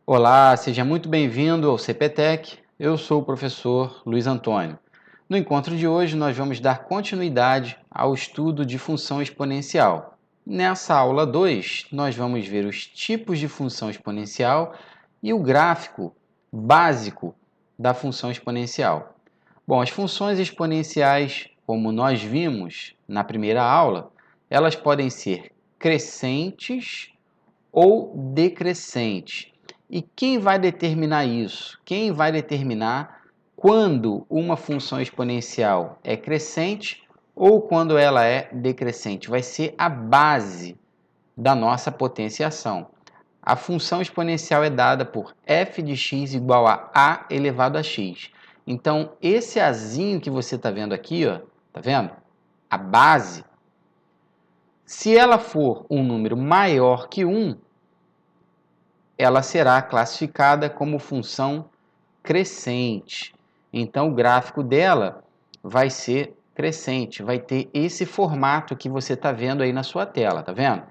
Olá, seja muito bem-vindo ao CPTEC. Eu sou o professor Luiz Antônio. No encontro de hoje, nós vamos dar continuidade ao estudo de função exponencial. Nessa aula 2, nós vamos ver os tipos de função exponencial e o gráfico básico da função exponencial. Bom, as funções exponenciais, como nós vimos na primeira aula, elas podem ser crescentes ou decrescentes. E quem vai determinar isso? Quem vai determinar quando uma função exponencial é crescente ou quando ela é decrescente? Vai ser a base da nossa potenciação. A função exponencial é dada por f de x igual a elevado a x. Então, esse azinho que você está vendo aqui, ó, tá vendo? A base, se ela for um número maior que 1, ela será classificada como função crescente. Então, o gráfico dela vai ser crescente, vai ter esse formato que você está vendo aí na sua tela, tá vendo?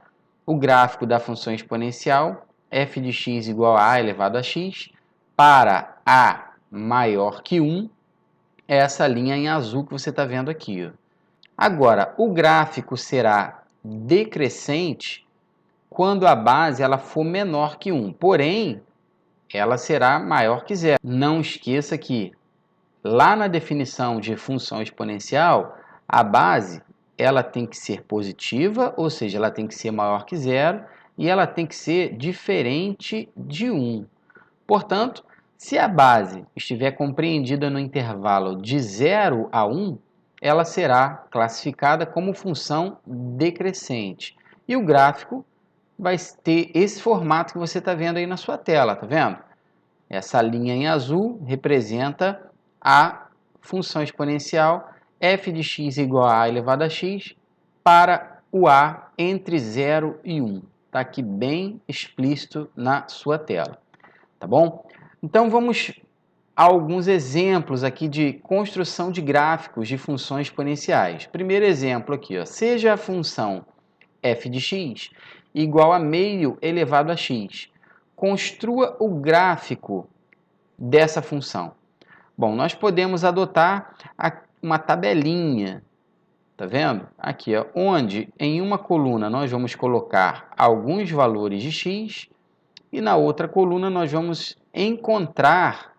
O gráfico da função exponencial, f de x igual a elevado a x, para a maior que 1, é essa linha em azul que você está vendo aqui. Ó. Agora, o gráfico será decrescente quando a base ela for menor que 1, porém, ela será maior que zero. Não esqueça que lá na definição de função exponencial, a base ela tem que ser positiva, ou seja, ela tem que ser maior que zero, e ela tem que ser diferente de 1. Portanto, se a base estiver compreendida no intervalo de 0 a 1, ela será classificada como função decrescente. E o gráfico vai ter esse formato que você está vendo aí na sua tela, tá vendo? Essa linha em azul representa a função exponencial f de x igual a elevado a x para o a entre 0 e 1. Está aqui bem explícito na sua tela, tá bom? Então vamos a alguns exemplos aqui de construção de gráficos de funções exponenciais. Primeiro exemplo aqui, ó, seja a função f de x igual a meio elevado a x. Construa o gráfico dessa função. Bom, nós podemos adotar uma tabelinha, tá vendo? Aqui, ó, onde em uma coluna nós vamos colocar alguns valores de x e na outra coluna nós vamos encontrar,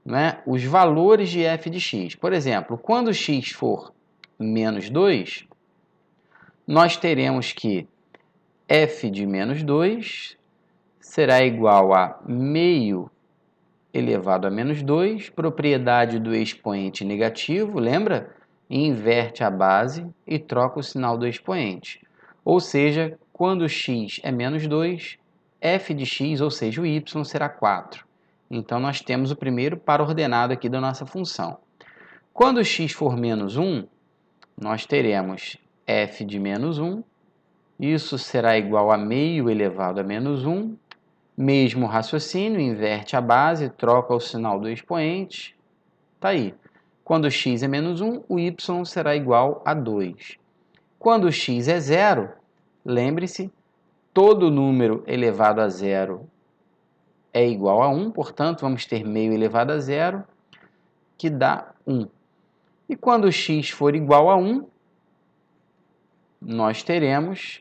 né, os valores de f de x. Por exemplo, quando x for menos 2, nós teremos que f de menos 2 será igual a meio elevado a menos 2, propriedade do expoente negativo, lembra? Inverte a base e troca o sinal do expoente. Ou seja, quando x é menos 2, f de x, ou seja, o y, será 4. Então, nós temos o primeiro par ordenado aqui da nossa função. Quando x for menos 1, nós teremos f de menos 1, isso será igual a meio elevado a menos 1, mesmo raciocínio, inverte a base, troca o sinal do expoente, está aí. Quando x é menos 1, o y será igual a 2. Quando x é zero, lembre-se, todo número elevado a zero é igual a 1, portanto, vamos ter meio elevado a zero, que dá 1. E quando x for igual a 1, nós teremos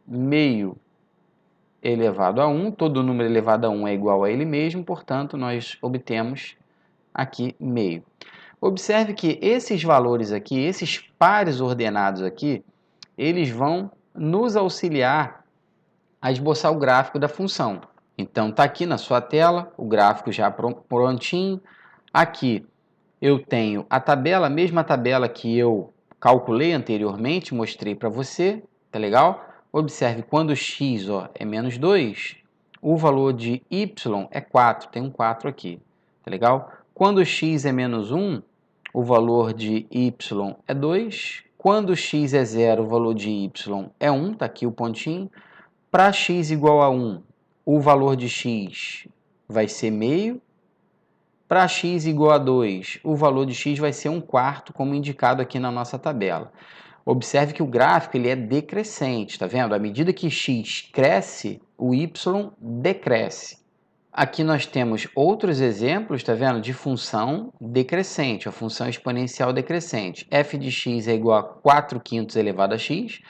meio elevado a 1, todo número elevado a 1 é igual a ele mesmo, portanto, nós obtemos aqui meio. Observe que esses valores aqui, esses pares ordenados aqui, eles vão nos auxiliar a esboçar o gráfico da função. Então, está aqui na sua tela, o gráfico já prontinho. Aqui eu tenho a tabela, a mesma tabela que eu calculei anteriormente, mostrei para você, tá legal? Observe, quando x é menos 2, o valor de y é 4, tem um 4 aqui, tá legal? Quando x é menos 1, o valor de y é 2. Quando x é 0, o valor de y é 1, está aqui o pontinho. Para x igual a 1, o valor de x vai ser meio. Para x igual a 2, o valor de x vai ser 1/4, como indicado aqui na nossa tabela. Observe que o gráfico ele é decrescente, tá vendo? À medida que x cresce, o y decresce. Aqui nós temos outros exemplos, tá vendo? De função decrescente, a função exponencial decrescente. f de x é igual a 4/5 elevado a x.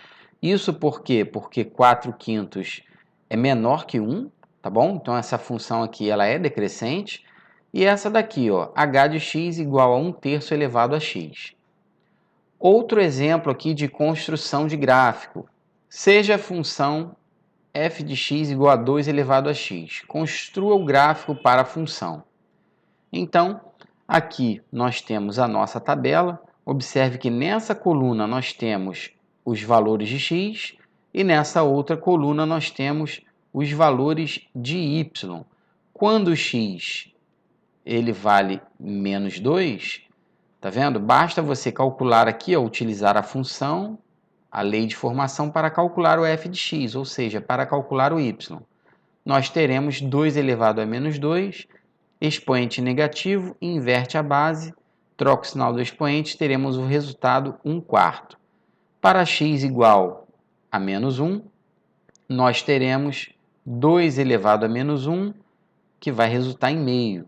Isso por quê? Porque 4/5 é menor que 1, tá bom? Então essa função aqui ela é decrescente. E essa daqui, ó, h de x igual a 1/3 elevado a x. Outro exemplo aqui de construção de gráfico. Seja a função f de x igual a 2 elevado a x. Construa o gráfico para a função. Então, aqui nós temos a nossa tabela. Observe que nessa coluna nós temos os valores de x e nessa outra coluna nós temos os valores de y. Quando o x ele vale menos 2, tá vendo? Basta você calcular aqui, ó, utilizar a função, a lei de formação para calcular o f de x, ou seja, para calcular o y. Nós teremos 2 elevado a menos 2, expoente negativo, inverte a base, troca o sinal do expoente, teremos o resultado 1/4. Para x igual a menos 1, nós teremos 2 elevado a menos 1, que vai resultar em meio.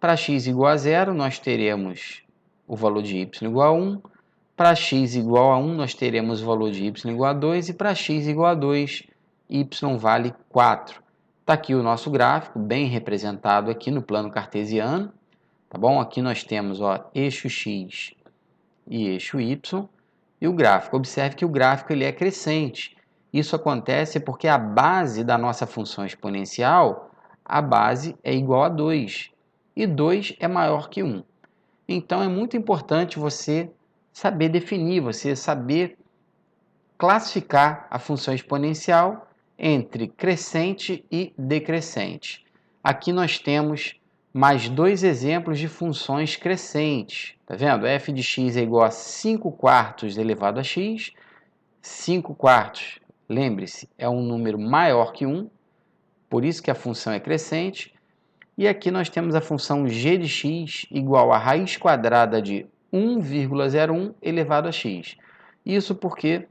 Para x igual a 0, nós teremos o valor de y igual a 1. Para x igual a 1, nós teremos o valor de y igual a 2. E para x igual a 2, y vale 4. Está aqui o nosso gráfico, bem representado aqui no plano cartesiano. Tá bom? Aqui nós temos, ó, eixo x e eixo y. E o gráfico, observe que o gráfico ele é crescente. Isso acontece porque a base da nossa função exponencial, a base é igual a 2. E 2 é maior que 1. Então, é muito importante você saber definir, você saber classificar a função exponencial entre crescente e decrescente. Aqui nós temos mais dois exemplos de funções crescentes. Tá vendo? f de x é igual a 5/4 elevado a x. 5/4, lembre-se, é um número maior que 1, por isso que a função é crescente. E aqui nós temos a função g de x igual a raiz quadrada de 1,01 elevado a x. Isso porque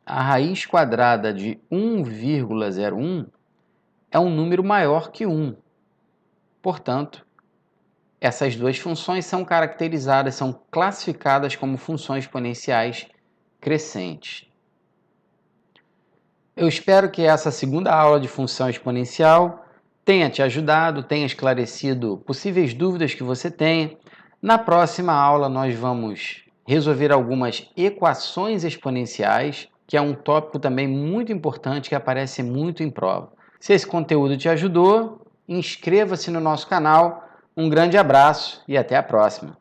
a raiz quadrada de 1,01 é um número maior que 1. Portanto, essas duas funções são caracterizadas, são classificadas como funções exponenciais crescentes. Eu espero que essa segunda aula de função exponencial tenha te ajudado, tenha esclarecido possíveis dúvidas que você tenha. Na próxima aula nós vamos resolver algumas equações exponenciais, que é um tópico também muito importante que aparece muito em prova. Se esse conteúdo te ajudou, inscreva-se no nosso canal. Um grande abraço e até a próxima!